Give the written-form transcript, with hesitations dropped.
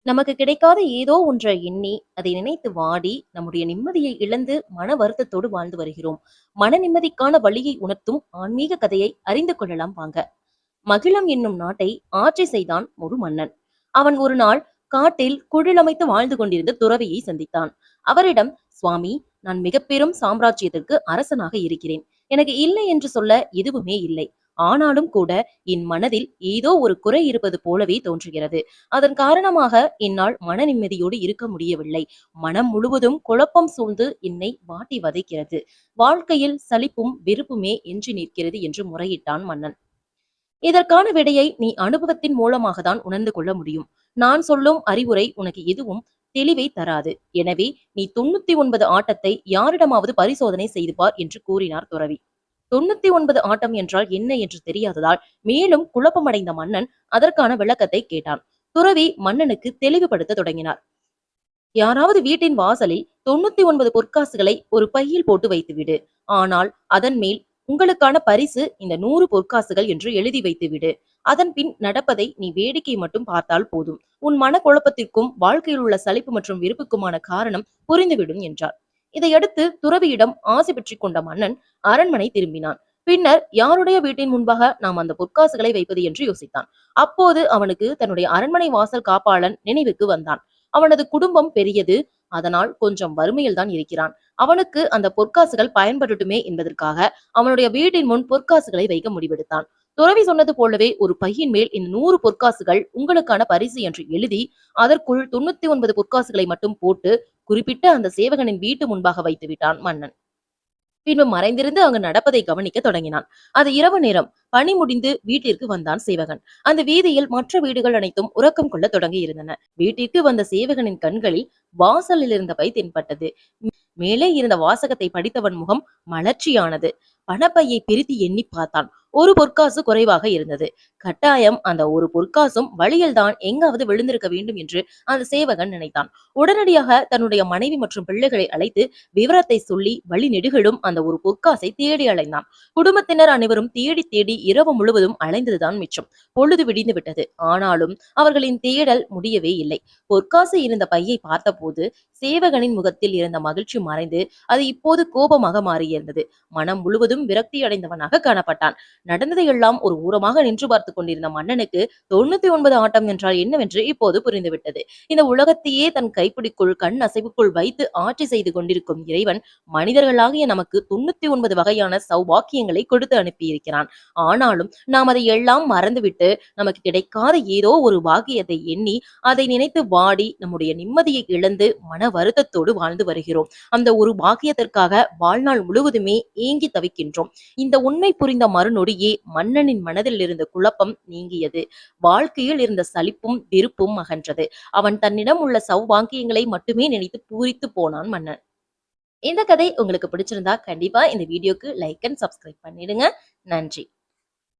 நமக்கு கிடைக்காத ஏதோ ஒன்றை எண்ணி அதை நினைத்து வாடி நம்முடைய நிம்மதியை இழந்து மன வருத்தத்தோடு வாழ்ந்து வருகிறோம். மன நிம்மதிக்கான வழியை உணர்த்தும் ஆன்மீக கதையை அறிந்து கொள்ளலாம் வாங்க. மகிழம் என்னும் நாட்டை ஆட்சி செய்தான் ஒரு மன்னன். அவன் ஒரு நாள் காட்டில் குடிலமைத்து வாழ்ந்து கொண்டிருந்த துறவியை சந்தித்தான். அவரிடம், சுவாமி, நான் மிக பெரும் சாம்ராஜ்யத்திற்கு அரசனாக இருக்கிறேன். எனக்கு இல்லை என்று சொல்ல எதுவுமே இல்லை. ஆனாலும் கூட என் மனதில் ஏதோ ஒரு குறை இருப்பது போலவே தோன்றுகிறது. அதன் காரணமாக என்னால் மன நிம்மதியோடு இருக்க முடியவில்லை. மனம் முழுவதும் குழப்பம் சூழ்ந்து என்னை வாட்டி வதைக்கிறது. வாழ்க்கையில் சலிப்பும் வெறுப்புமே எஞ்சி நிற்கிறது என்று முறையிட்டான் மன்னன். இதற்கான விடையை நீ அனுபவத்தின் மூலமாக தான் உணர்ந்து கொள்ள முடியும். நான் சொல்லும் அறிவுரை உனக்கு எதுவும் தெளிவை தராது. எனவே நீ 99 ஆட்டத்தை யாரிடமாவது பரிசோதனை செய்து பார் என்று கூறினார் துறவி. 99 ஆட்டம் என்றால் என்ன என்று தெரியாததால் மேலும் குழப்பமடைந்த மன்னன் அதற்கான விளக்கத்தை கேட்டான். துறவி மன்னனுக்கு தெளிவுபடுத்த தொடங்கினார். யாராவது வீட்டின் வாசலில் 99 பொற்காசுகளை ஒரு பையில் போட்டு வைத்துவிடு. ஆனால் அதன் மேல் உங்களுக்கான பரிசு இந்த 100 பொற்காசுகள் என்று எழுதி வைத்துவிடு. அதன் பின் நடப்பதை நீ வேடிக்கை மட்டும் பார்த்தால் போதும். உன் மனக்குழப்பத்திற்கும் வாழ்க்கையில் உள்ள சலிப்பு மற்றும் வெறுப்புக்குமான காரணம் புரிந்துவிடும் என்றார். இதையடுத்து துறவியிடம் ஆசை பெற்றுக் கொண்ட மன்னன் அரண்மனை திரும்பினான். பின்னர் யாருடைய வீட்டின் முன்பாக நாம் அந்த பொற்காசுகளை வைப்பது என்று யோசித்தான். அப்போது அவனுக்கு தன்னுடைய அரண்மனை வாசல் காப்பாளன் நினைவுக்கு வந்தான். அவனது குடும்பம் பெரியது. அதனால் கொஞ்சம் வறுமையில் தான் இருக்கிறான். அவனுக்கு அந்த பொற்காசுகள் பயன்படட்டுமே என்பதற்காக அவனுடைய வீட்டின் முன் பொற்காசுகளை வைக்க முடிவெடுத்தான். துறவி சொன்னது போலவே ஒரு பையின் மேல் இந்த 100 பொற்காசுகள் உங்களுக்கான பரிசு என்று எழுதி அதற்குள் 99 பொற்காசுகளை மட்டும் போட்டு குறிப்பிட்ட அந்த சேவகனின் வீட்டு முன்பாக வைத்து விட்டான் மன்னன். பின்பு மறைந்திருந்து அங்கு நடப்பதை கவனிக்க தொடங்கினான். அது இரவு நேரம். பணி முடிந்து வீட்டிற்கு வந்தான் சேவகன். அந்த வீதியில் மற்ற வீடுகள் அனைத்தும் உறக்கம் கொள்ள தொடங்கி இருந்தன. வீட்டிற்கு வந்த சேவகனின் கண்களில் வாசலில் இருந்த பை தென்பட்டது. மேலே இருந்த வாசகத்தை படித்தவன் முகம் மலர்ச்சியானது. பணப்பையை பிரித்து எண்ணி பார்த்தான். ஒரு பொற்காசு குறைவாக இருந்தது. கட்டாயம் அந்த ஒரு பொற்காசும் வழியில் தான் எங்காவது விழுந்திருக்க வேண்டும் என்று அந்த சேவகன் நினைத்தான். உடனடியாக தன்னுடைய மனைவி மற்றும் பிள்ளைகளை அழைத்து விவரத்தை சொல்லி வழி நெடுகிலும் அந்த ஒரு பொற்காசை தேடி அலைந்தான். குடும்பத்தினர் அனைவரும் தேடி தேடி இரவு முழுவதும் அலைந்ததுதான் மிச்சம். பொழுது விடிந்து விட்டது. ஆனாலும் அவர்களின் தேடல் முடியவே இல்லை. பொற்காசு இருந்த பையை பார்த்தபோது சேவகனின் முகத்தில் இருந்த மகிழ்ச்சி மறைந்து அது இப்போது கோபமாக மாறியிருந்தது. மனம் முழுவதும் விரக்தி அடைந்தவனாக காணப்பட்டான். நடந்ததையெல்லாம் ஒரு ஊரமாக நின்று பார்த்து கொண்டிருந்த மன்னனுக்கு 99 ஆட்டம் என்றால் என்னவென்று இப்போது புரிந்துவிட்டது. இந்த உலகத்தையே தன் கைப்பிடிக்குள் கண் அசைவுக்குள் வைத்து ஆட்சி செய்து கொண்டிருக்கும் இறைவன் மனிதர்களாகிய நமக்கு 99 வகையான சௌபாக்கியங்களை கொடுத்து அனுப்பியிருக்கிறான். ஆனாலும் நாம் அதை எல்லாம் மறந்துவிட்டு நமக்கு கிடைக்காத ஏதோ ஒரு பாக்கியத்தை எண்ணி அதை நினைத்து வாடி நம்முடைய நிம்மதியை இழந்து மன வருத்தத்தோடு வாழ்ந்து வருகிறோம். அந்த ஒரு பாக்கியத்திற்காக வாழ்நாள் முழுவதுமே ஏங்கி தவிக்கின்றோம். இந்த உண்மை புரிந்த மறுநொடியே மன்னனின் மனதில் இருந்த குழப்பம் நீங்கியது. வாழ்க்கையில் இருந்த சலிப்பும் வெறுப்பும் அகன்றது. அவன் தன்னிடம் உள்ள சௌபாக்கியங்களை மட்டுமே நினைத்து பூரித்து போனான் மன்னன். இந்த கதை உங்களுக்கு பிடிச்சிருந்தா கண்டிப்பா இந்த வீடியோக்கு லைக் அண்ட் சப்ஸ்கிரைப் பண்ணிடுங்க. நன்றி.